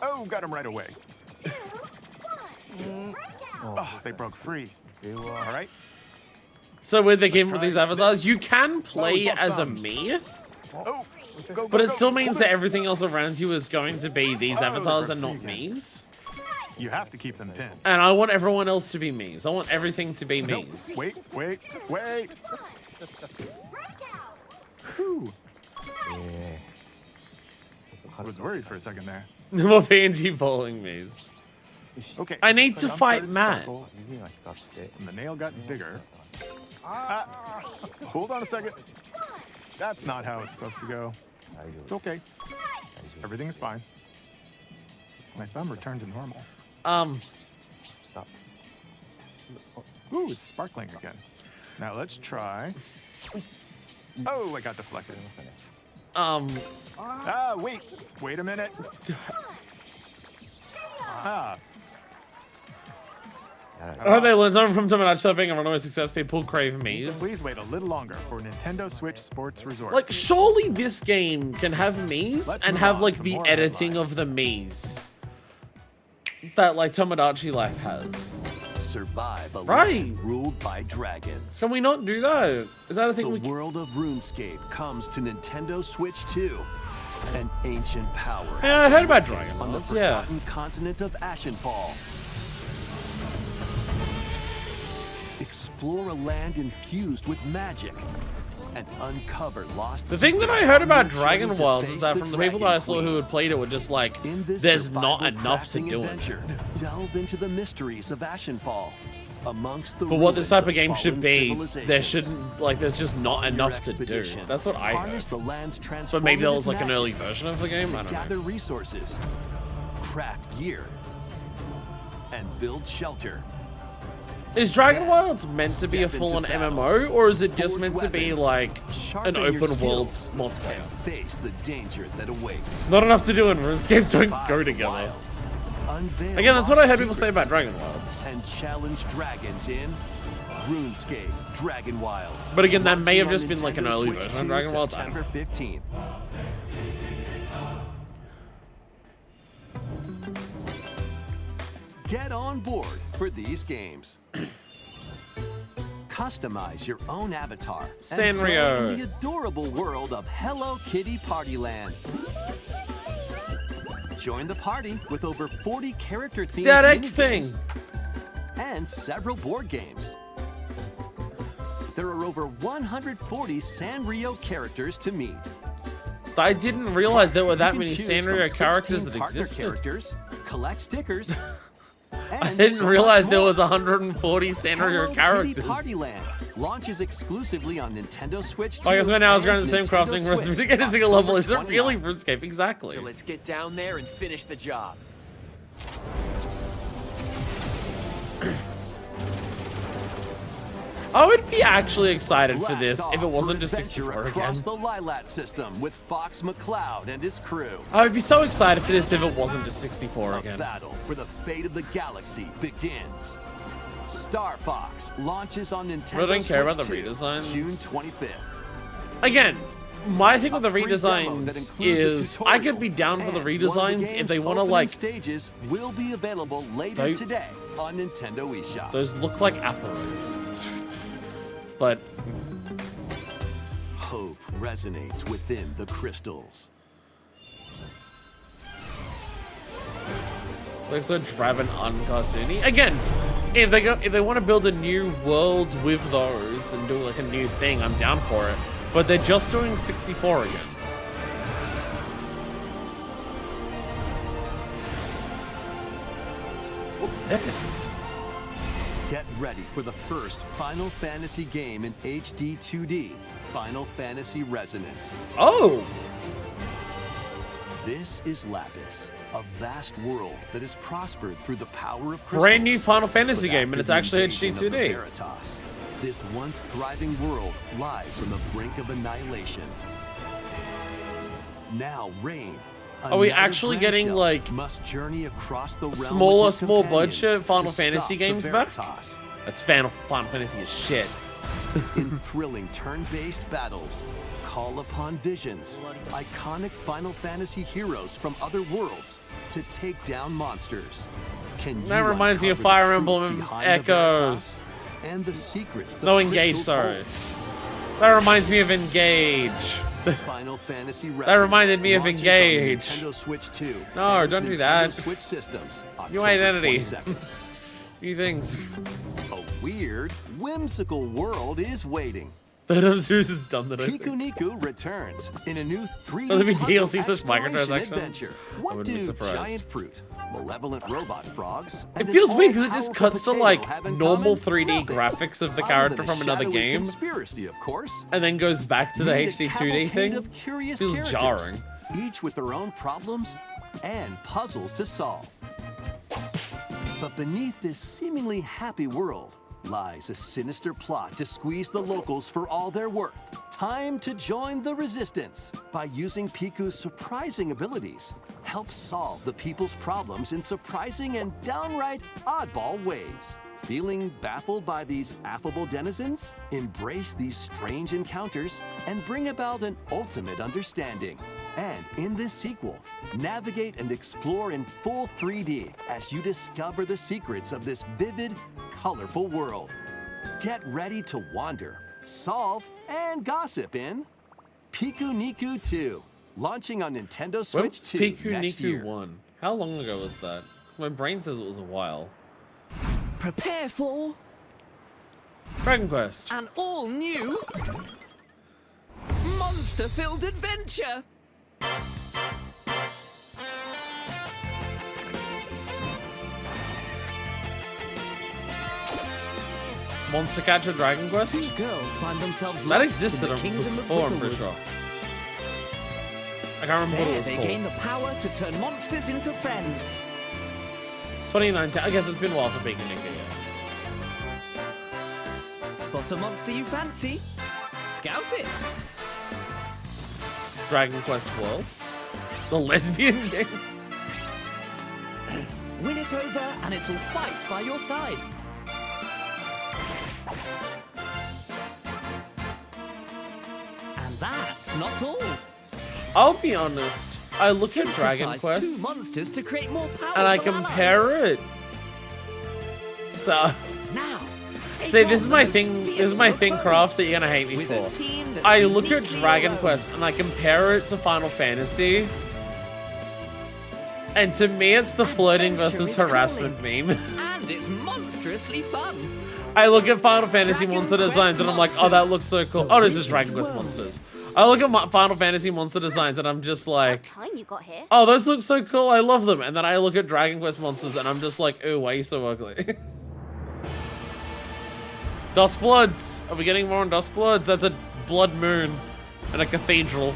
Oh, got him right away. Oh, they broke free. All right. So when they came with these avatars, you can play both as a thumbs. me, Oh, go, but go, it still go. means that everything else around you is going to be these Oh, avatars they and broke not free again. me's. You have to keep them pinned. And I want everyone else to be me's. I want everything to be Nope. me's. Wait. Whew. I was worried for a second there. No more PNG bowling me's. Okay. I need to thumb fight started Matt. still, and the nail got bigger. Hold on a second. That's not how it's supposed to go. It's okay. Everything is fine. My thumb returned to normal. Ooh, it's sparkling again. Now let's try. Oh, I got deflected. Wait a minute. I hope they learn something from Tomodachi being a runaway success. People crave Mii's. Please wait a little longer for Nintendo Switch Sports Resort. Like, surely this game can have Mii's and have, like, the more editing of the Mii's that, like, Tomodachi Life has. Survive a Right. land ruled by dragons. Can we not do that? Is that a thing The we can... world of RuneScape comes to Nintendo Switch 2. An ancient power. Yeah, I heard about Dragon on the Worlds, yeah. forgotten continent of Ashenfall. Explore a land infused with magic and uncover lost The thing that I heard about Dragon Worlds is that from the people that I saw who had played it were just like, there's not enough to do it. Delve into the mysteries of Ashenfall. Amongst the For what this type of game ruins should fallen be, civilizations. there shouldn't, like, there's just not On your enough to do. expedition, That's what I heard. harness the land's But maybe there was like transformative an early magic version of the game, to I don't know. gather resources, craft gear, and build shelter. Is Dragon Worlds meant to be a Step into full-on battle, MMO, or is it just forge meant to be weapons, like sharpen an your open world skills, multiplayer? and face the danger that awaits. Not enough to do in RuneScape don't go together. Wilds. Unveil Again, that's what I heard lost people say secrets about Dragon Worlds. And challenge dragons in RuneScape Dragon Wilds. But again, that may have Launching just on been like an Nintendo early Switch version of 2, Dragon Worlds. I don't know. September 15th. Get on board for these games. Customize your own avatar and play Sanrio. in the adorable world of Hello Kitty Partyland. Join the party with over 40 character-themed that egg mini-games and several board games. There are over 140 Sanrio characters to meet. I didn't realize there were that You can many choose Sanrio from characters 16 that partner existed. characters, collect stickers, I and didn't so realize much there more. was 140 Sanrio Hello Kitty characters. Partyland launches exclusively on Nintendo Switch 2. I guess when I was and running the same Nintendo crafting Switch recipe to get a single level, is it October really 29th. RuneScape? Exactly. So let's get down there and finish the job. I would be actually excited for Blast this if it off wasn't for just adventure 64 again. across the Lilat system with Fox McCloud and his crew. I would be so excited for this if it wasn't just 64 again. Battle for the fate of the galaxy begins. Star Fox launches on Nintendo I don't care about Switch the 2, redesigns. June 25th. Again, my thing with the Free demo that redesigns includes a is I could be down for the And one of the redesigns if game's they want to opening like stages will be available later They- today on Nintendo eShop. those look like apple roads. But Hope resonates within the crystals. looks so driving uncartoony. Again, if they want to build a new world with those and do like a new thing, I'm down for it. But they're just doing 64 again. What's this? Get ready for the first Final Fantasy game in HD 2D, Final Fantasy Resonance. Oh! This is Lapis, a vast world that has prospered through the power of crystals. Brand new Final Fantasy But game, and after it's the actually invasion HD of the 2D. Veritas, this once thriving world lies on the brink of annihilation. Now Rain, Are we another actually grand getting shelf, like must journey across the realm small with his companions budget Final to Fantasy stop the games back? Veritas. That's Final Fantasy is shit. In thrilling turn-based battles, call upon visions, iconic Final Fantasy heroes from other worlds to take down monsters. Can That you reminds me of uncover the Fire truth Emblem behind the Echoes. Veritas and the secrets the No, Engage, crystals sorry. hold? That reminds me of Engage. Final Fantasy That reminded me of launches on Engage. Nintendo Switch 2 No, and don't do Nintendo that. Switch systems, New October identity. 22nd. New things. A weird, whimsical world is waiting. That Zeus is dumb that I think. Piku-Niku returns in a new 3D Will there be puzzle DLC such exploration microtransactions? adventure. I What wouldn't be do surprised. giant fruit, malevolent robot frogs, It and an feels weird because it just all-powerful cuts to potato like have in normal common? 3D Nothing. graphics of the Other character than a from another shadowy game, conspiracy, of course. and then goes back to the Meet a HD 2D cavalcade thing. of curious Feels characters, jarring. each with their own problems and puzzles to solve. But beneath this seemingly happy world lies a sinister plot to squeeze the locals for all they're worth. Time to join the resistance by using Piku's surprising abilities. Help solve the people's problems in surprising and downright oddball ways. Feeling baffled by these affable denizens? Embrace these strange encounters and bring about an ultimate understanding. And in this sequel, navigate and explore in full 3D as you discover the secrets of this vivid, colorful world. Get ready to wander, solve, and gossip in Piku Niku 2, launching on Nintendo Switch 2 Piku next Niku year. 1? How long ago was that? My brain says it was a while. Prepare for Dragon Quest. an all-new monster-filled adventure. Monster Catcher Dragon Quest? Two girls find themselves That lost existed in the kingdom of before, I'm pretty Witherwood. sure. I can't remember what it There was they called. gain the power to turn monsters into friends. 2019. I guess it's been a while for Piku Niku, yeah. Spot a monster you fancy, scout it. Dragon Quest World. The lesbian game. Win it over and it'll fight by your side. And that's not all. I'll be honest. I look at Dragon Synthesize Quest two monsters to create more powerful and I allies. compare it. So Now, see, this is my thing. This is my thing, Crafts, that you're gonna hate me for. I look at Dragon Quest and I compare it to Final Fantasy, and to me, it's the flirting versus harassment meme. And it's monstrously fun. I look at Final Fantasy monster designs and I'm like, oh, that looks so cool. Oh, this is Dragon Quest monsters. I look at Final Fantasy monster designs and I'm just like, Time you got here. oh, those look so cool. I love them. And then I look at Dragon Quest monsters and I'm just like, ooh, why are you so ugly? Duskbloods. Are we getting more on Duskbloods? That's a blood moon and a cathedral.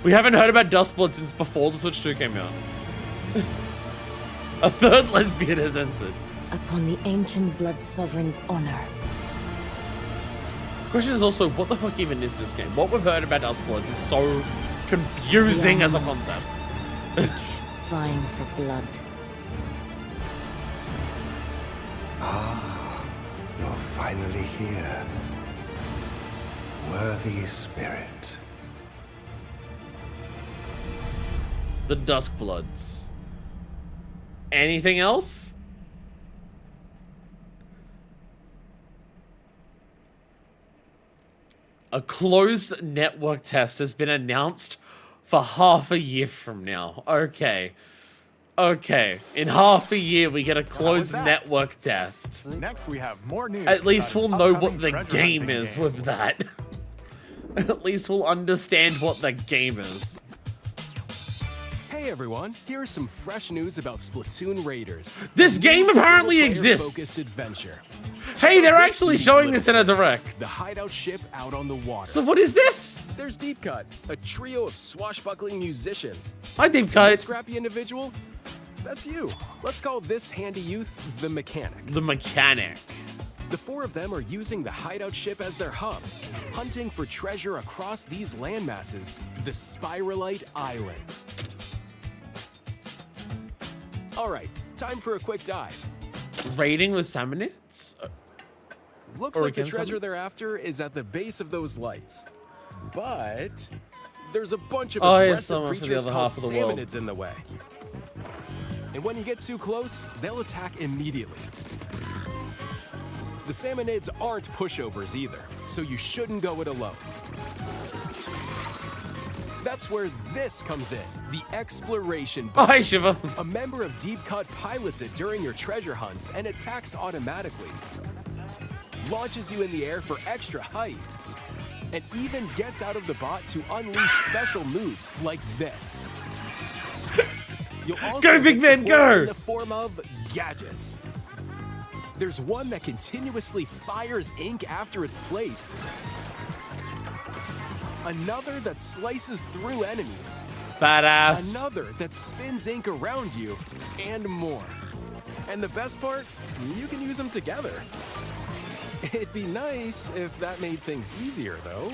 We haven't heard about Duskblood since before the Switch 2 came out. A third lesbian has entered. Upon the ancient blood sovereign's honor. The question is also, what the fuck even is this game? What we've heard about Duskbloods is so confusing as a concept. Vying for blood. Ah, you're finally here. Worthy spirit. The Duskbloods. Anything else? A closed network test has been announced for half a year from now. Okay. Okay. In half a year, we get a closed network test. Next, we have more news. At least about we'll an know what upcoming the treasure game hunting is game. with that. At least we'll understand what the game is. Hey everyone, here's some fresh news about Splatoon Raiders. This A game new apparently single-player exists. focused adventure. Hey, they're This actually week, showing this in a little direct. friends, The hideout ship out on the water. So what is this? There's Deep Cut, a trio of swashbuckling musicians. Hi, Deep And Cut. this scrappy individual? That's you. Let's call this handy youth the Mechanic. The Mechanic. The four of them are using the hideout ship as their hub, hunting for treasure across these landmasses, the Spiralite Islands. All right, time for a quick dive. Raiding with Salmonids? Looks Or like the against treasure Salmonids? they're after is at the base of those lights. But there's a bunch of Oh, yeah, aggressive someone for the creatures other called half of the world. salmonids in the way. And when you get too close, they'll attack immediately. The salmonids aren't pushovers either, so you shouldn't go it alone. That's where this comes in, the exploration Oh, boat. hi, Shiva. A member of Deep Cut pilots it during your treasure hunts and attacks automatically. Launches you in the air for extra height. And even gets out of the bot to unleash special moves like this. You'll also Go, big get man, support go! in the form of gadgets. There's one that continuously fires ink after it's placed. Another that slices through enemies. Badass. Another that spins ink around you, and more. And the best part, you can use them together. It'd be nice if that made things easier, though.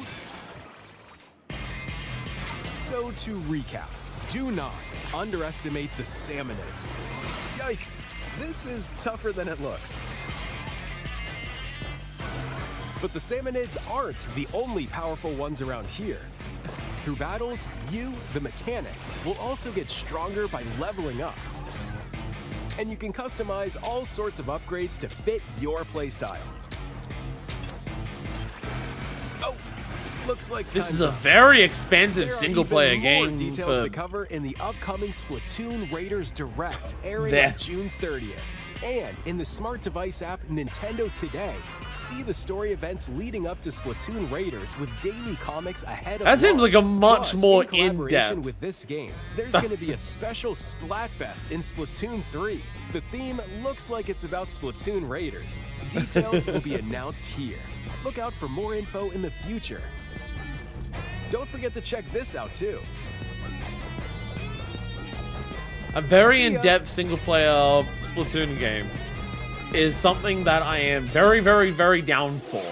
So to recap, do not underestimate the salmonids. Yikes! this is tougher than it looks. But the Salmonids aren't the only powerful ones around here. Through battles, you, the mechanic, will also get stronger by leveling up. And you can customize all sorts of upgrades to fit your playstyle. Oh, looks like This time's is a up. very expensive There are single-player even more game. details For... to cover in the upcoming Splatoon Raiders Direct, airing There. on June 30th. And in the smart device app Nintendo Today, see the story events leading up to Splatoon Raiders with daily comics ahead of That seems like a much Plus, more in collaboration in-depth. with this game, there's going to be a special Splatfest in Splatoon 3. The theme looks like it's about Splatoon Raiders. Details will be announced here. Look out for more info in the future. Don't forget to check this out too. A very See ya. in-depth single-player Splatoon game is something that I am very, very, very down for.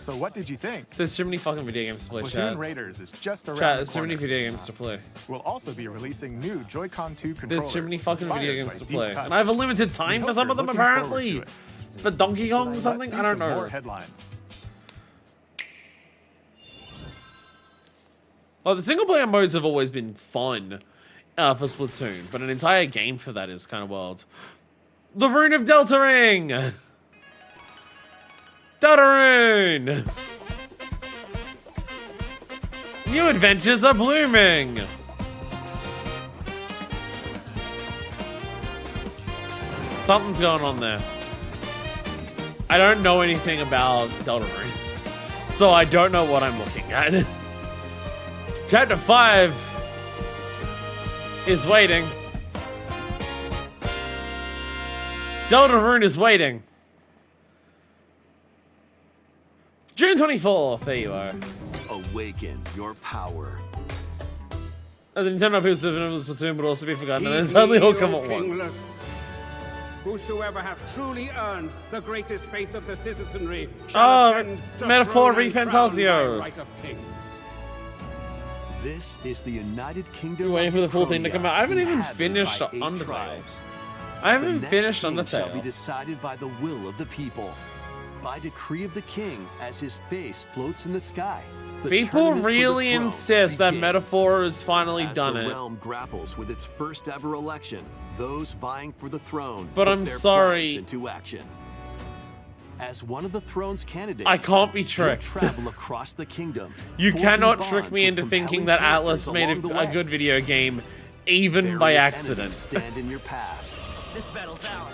So what did you think? There's too many fucking video games to play, Splatoon chat. Raiders is just around Chat, the there's too many corner. video games to play. We'll also be releasing new Joy-Con 2 controllers. There's too many fucking video inspired games by to Deep play. Cut. And I have a limited We time for hope some of you're them, looking forward apparently. to it. For Donkey Kong or Let's something? see I don't some know. more headlines. Well, the single-player modes have always been fun for Splatoon, but an entire game for that is kind of wild. The Rune of Deltarune! Deltarune! New adventures are blooming! Something's going on there. I don't know anything about Deltarune, so I don't know what I'm looking at. Chapter 5 is waiting. Deltarune is waiting. June 24th, there you are. Awaken your power. The Nintendo people of Splatoon would also be forgotten, and then suddenly all come at once. Whosoever have truly earned the greatest faith of the citizenry Oh, shall ascend to Metaphor throne and crown by Refantasio. right of kings. This is the United Kingdom. You're waiting for the full thing to come out. I haven't even inhabited finished by 8 Undertale. tribes. I haven't The even next finished king shall be Undertale. decided by the will of the people, by decree of the king, as his face floats in the sky. The People tournament for the really throne insist that begins. Metaphor has finally As done the it. realm grapples with its first ever election, those vying for the throne But put I'm their sorry. plans into action. As one of the throne's candidates, I can't be you'll tricked. travel across the kingdom. You forging cannot bonds trick me with into thinking compelling that Atlas characters made along the a way. good video game, even by Various accident. enemies stand in your path. This battle's ours.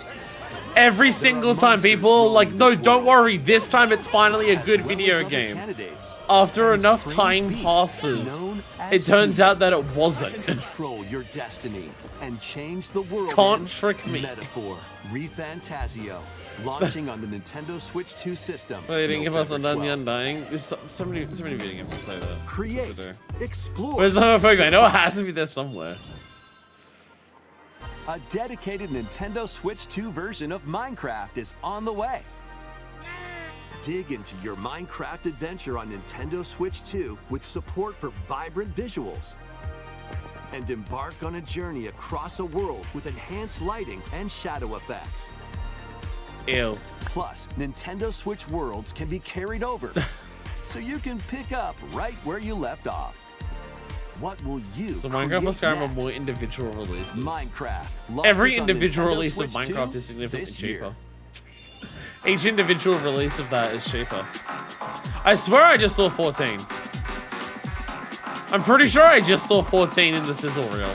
Every single time people like, no, don't worry, this time it's finally a good video other game. candidates, After and enough strange time beasts passes, known it as turns out that it humans wasn't. Control your destiny and change the world. Can't in trick me. Metaphor Refantasio, launching on the Nintendo Switch 2 system. Well, they didn't give us November Undying the 12th. Undying. There's so many video games to play there. Create, to do. explore. Where's the Pokemon? I know it has to be there somewhere. A dedicated Nintendo Switch 2 version of Minecraft is on the way. Dig into your Minecraft adventure on Nintendo Switch 2 with support for vibrant visuals. And embark on a journey across a world with enhanced lighting and shadow effects. Ew. Plus, Nintendo Switch worlds can be carried over, so you can pick up right where you left off. What will you So Minecraft create and Skyrim are next? more individual releases. Minecraft. Every launches on individual Nintendo release of Switch Minecraft 2 is significantly this year. cheaper. Each individual release of that is cheaper. I swear I just saw 14. I'm pretty sure I just saw 14 in the sizzle reel.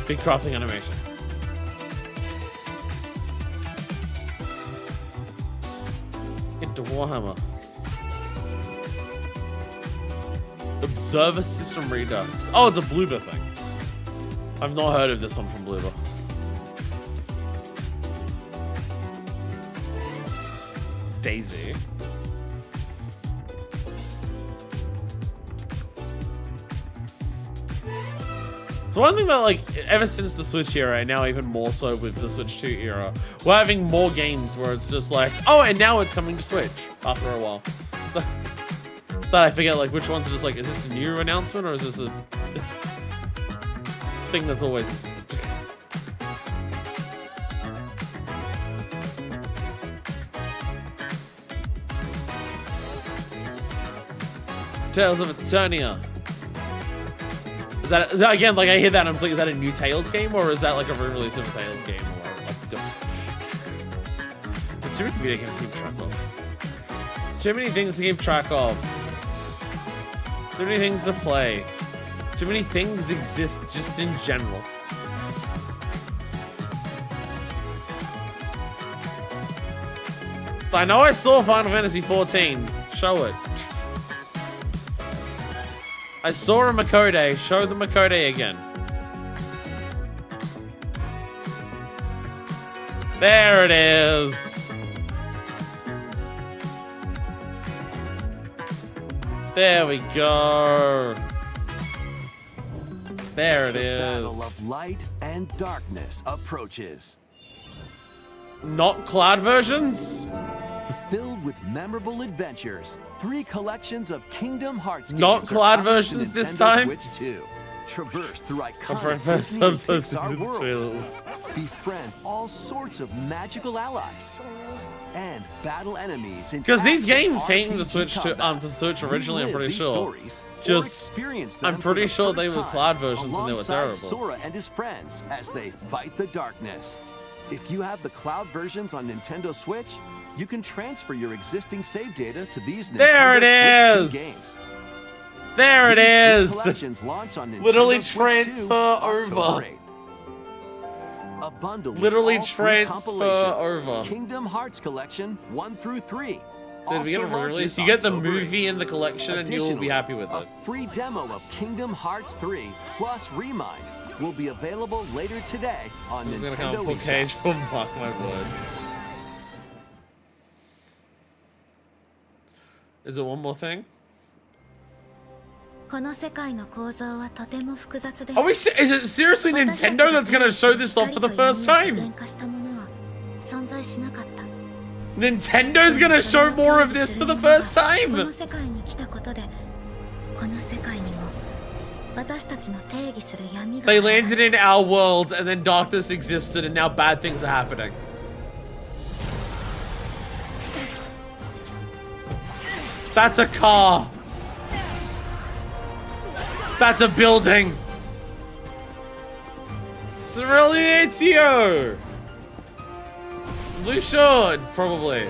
Big crafting animation. Into Warhammer. Observer System Redux. Oh, it's a Bloober thing. I've not heard of this one from Bloober. Daisy. So one thing that, like, ever since the Switch era, and now even more so with the Switch 2 era, we're having more games where it's just like, oh, and now it's coming to Switch after a while. That I forget, like, which ones are just like, is this a new announcement or is this a thing that's always existed? Tales of Eternia. Is that again, like I hear that and I'm just like, is that a new Tales game or is that like a re-release of a Tales game? Or like, there's too many video games to keep track of. There's too many things to keep track of. Too many things to play. Too many things exist just in general. I know I saw Final Fantasy 14. Show it. I saw a Makode. Show the Makode again. There it is. There we go. There it is. The battle of light and darkness approaches. Not cloud versions? Filled with memorable adventures, 3 collections of Kingdom Hearts games Not cloud are coming versions to this Nintendo time? Switch 2. Traverse through iconic first Disney and time Pixar the worlds. trailer. Befriend all sorts of magical allies. And battle enemies in Because these action games came to RPG Switch combat. to Switch originally, I'm Relive pretty these sure. stories or Just experience them I'm for pretty the sure they first were time cloud versions and they were alongside terrible. Sora and his friends as they fight the darkness. If you have the cloud versions on Nintendo Switch, you can transfer your existing save data to these There it Nintendo Switch 2 is. games. There it These 3 is. collections launch on Nintendo Literally Switch 2 transfer October over. 8th. A bundle with Literally all 3 transfer compilations. over. Kingdom Hearts Collection 1 through 3. Did we get a Also release? launches You get the October movie 8th. and the collection and you'll be happy with it. A free demo of Kingdom Hearts 3 plus Remind will be available later today on Who's gonna Nintendo come full eShop. cage for Mark my words. Is it one more thing? Are we? Is it seriously Nintendo that's gonna show this off for the first time? Nintendo's gonna show more of this for the first time. They landed in our world and then darkness existed and now bad things are happening. That's a car. That's a building. Cerealitio. Lucian, probably.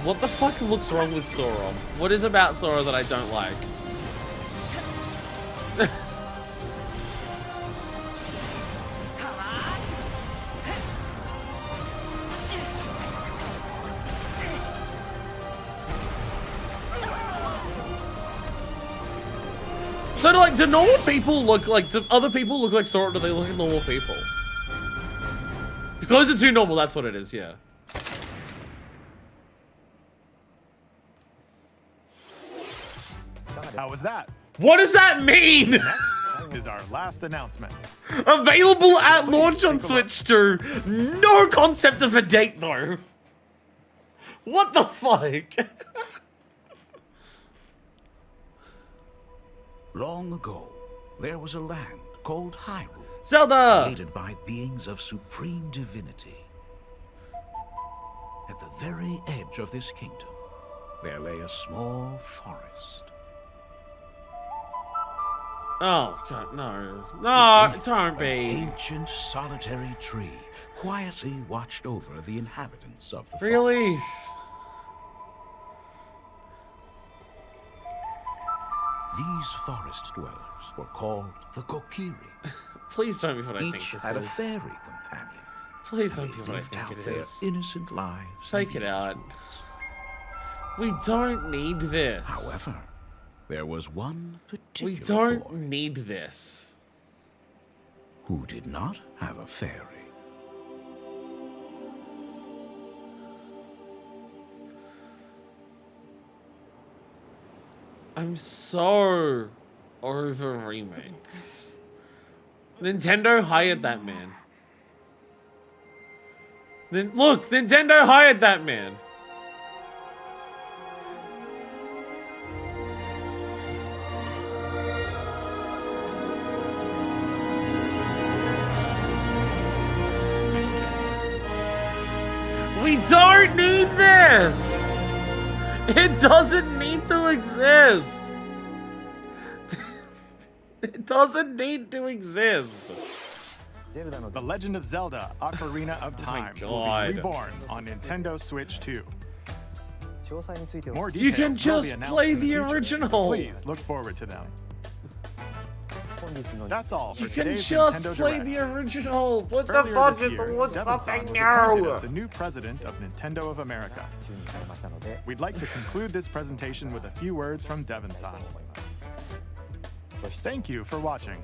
What the fuck looks wrong with Sora? What is about Sora that I don't like? So, like, do normal people look like, do other people look like Sora, or do they look like normal people? Closer to normal, that's what it is, yeah. How was that? What does that mean? Next is our last announcement. Available at launch on Switch 2. No concept of a date, though. What the fuck? Long ago, there was a land called Hyrule. Zelda! Created by beings of supreme divinity. At the very edge of this kingdom, there lay a small forest. Oh, God, no. No, don't be. An ancient solitary tree quietly watched over the inhabitants of the forest. Really? These forest dwellers were called the Kokiri. Please don't be what I think Each this had a is. fairy companion. Please and don't be they what I lived think out it their is. innocent lives. Take it out. We don't need this. However, there was one particular We don't boy need this. who did not have a fairy. I'm so over remakes. Nintendo hired that man. Then look, Nintendo hired that man. We don't need this! It doesn't need to exist! It doesn't need to exist! The Legend of Zelda: Ocarina of Time will be reborn on Nintendo Switch 2. More details You can will be just announced play in the future, so original. please look forward to them. That's all for You can today's just Nintendo play Direct. the original. What the Earlier fuck this is year, the look Devon-san something was appointed now? as the new president of Nintendo of America. We'd like to conclude this presentation with a few words from Devon-san. Thank you for watching.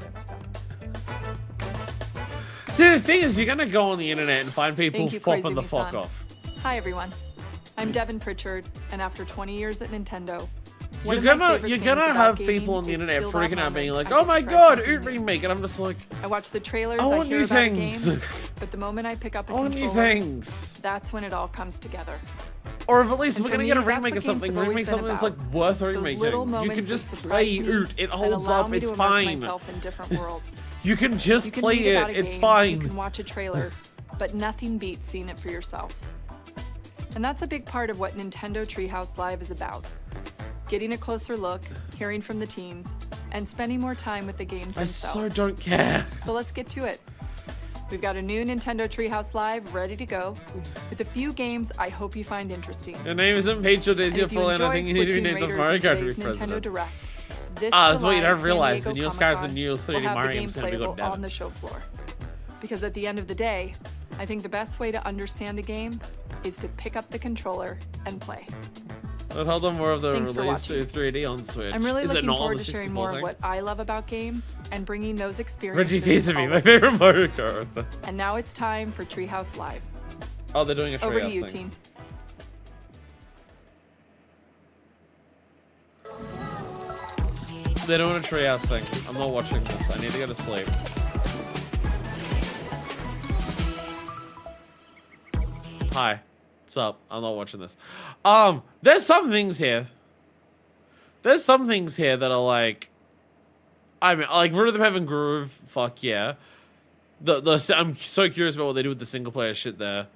See, the thing is, you're gonna go on the internet and find people Thank you, popping the fuck Koizumi-san. off. Hi everyone, I'm Devin Pritchard, and after 20 years at Nintendo, one You're of my gonna favorite you're things gonna about have gaming people on the is internet still that freaking out, being moment like, I "Oh get my to try god, something Oot new." remake," and I'm just like, I watch the trailers, I I want hear new about things. a game, but the moment I pick up a I want new controller, things. that's when it all comes together. Or if at least And we're for gonna me, get a that's remake what of games something, have always remake been something that's like about. worth Those remaking. little You moments can that just surprise play me Oot, it and holds allow up, me it's to immerse fine. myself in different worlds. You can just You can play read about it, a it's game, fine. You can watch a trailer, but nothing beats seeing it for yourself. And that's a big part of what Nintendo Treehouse Live is about. Getting a closer look, hearing from the teams, and spending more time with the games I themselves. so don't care. So let's get to it. We've got a new Nintendo Treehouse Live ready to go, with a few games I hope you find interesting. Your name isn't Peach or Daisy or And if you Full, and I enjoyed think you need to be Splatoon named the Raiders Mario in Kart today's Nintendo president. Direct, this That's what you July don't at realize. San The Diego newest character in Comic-Con, the newest 3D we'll have the Mario game game's gonna be playable good down. on the show floor. Because at the end of the day, I think the best way to understand a game is to pick up the controller and play. But hold on, more of the Thanks for release to watching. 3D on Switch. I'm really Is it looking not on forward the to sharing 64 more of thing? what I love about games and bringing those experiences. Reggie Fils-Aimé, all my over. favorite Mario character. And now it's time for Treehouse Live. Oh, they're doing a Over to Treehouse you, thing. team. They're doing a Treehouse thing. I'm not watching this. I need to go to sleep. Hi. What's up? I'm not watching this. There's some things here. There's some things here that are like, I mean, like Rhythm Heaven Groove, fuck yeah. I'm so curious about what they do with the single player shit there.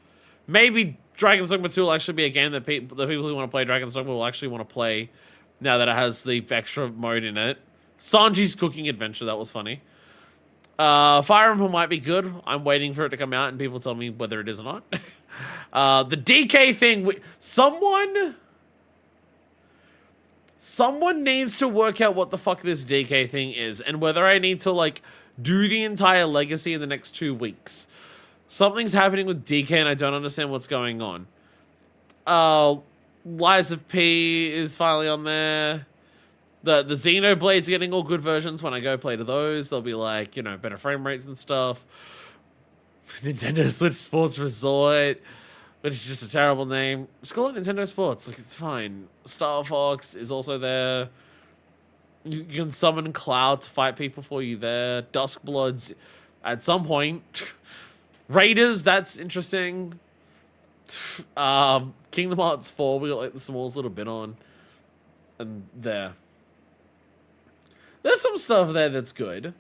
Maybe Dragon's Dogma 2 will actually be a game that the people who want to play Dragon's Dogma will actually want to play now that it has the extra mode in it. Sanji's Cooking Adventure, that was funny. Fire Emblem might be good. I'm waiting for it to come out and people tell me whether it is or not. The DK thing, someone needs to work out what the fuck this DK thing is and whether I need to like do the entire legacy in the next 2 weeks. Something's happening with DK and I don't understand what's going on. Lies of P is finally on there. The Xenoblades are getting all good versions. When I go play to those, they'll be like, you know, better frame rates and stuff. Nintendo Switch Sports Resort, which is just a terrible name. Just call it Nintendo Sports. Like, it's fine. Star Fox is also there. You can summon Cloud to fight people for you there. Duskbloods at some point. Raiders, that's interesting. Kingdom Hearts 4, we got like the smallest little bit on. And there. There's some stuff there that's good.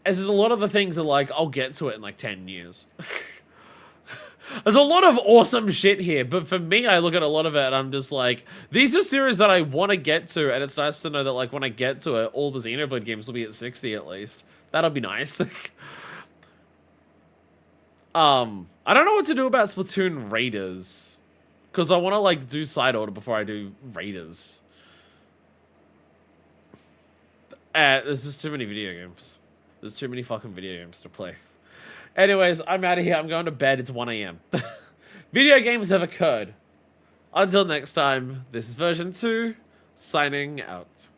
As a lot of the things are like, I'll get to it in like 10 years. There's a lot of awesome shit here, but for me, I look at a lot of it and I'm just like, these are series that I want to get to, and it's nice to know that like when I get to it, all the Xenoblade games will be at 60 at least. That'll be nice. I don't know what to do about Splatoon Raiders, because I want to like do side order before I do Raiders. There's just too many video games. There's too many fucking video games to play. Anyways, I'm out of here. I'm going to bed. It's 1 a.m. Video games have occurred. Until next time, this is Version 2, signing out.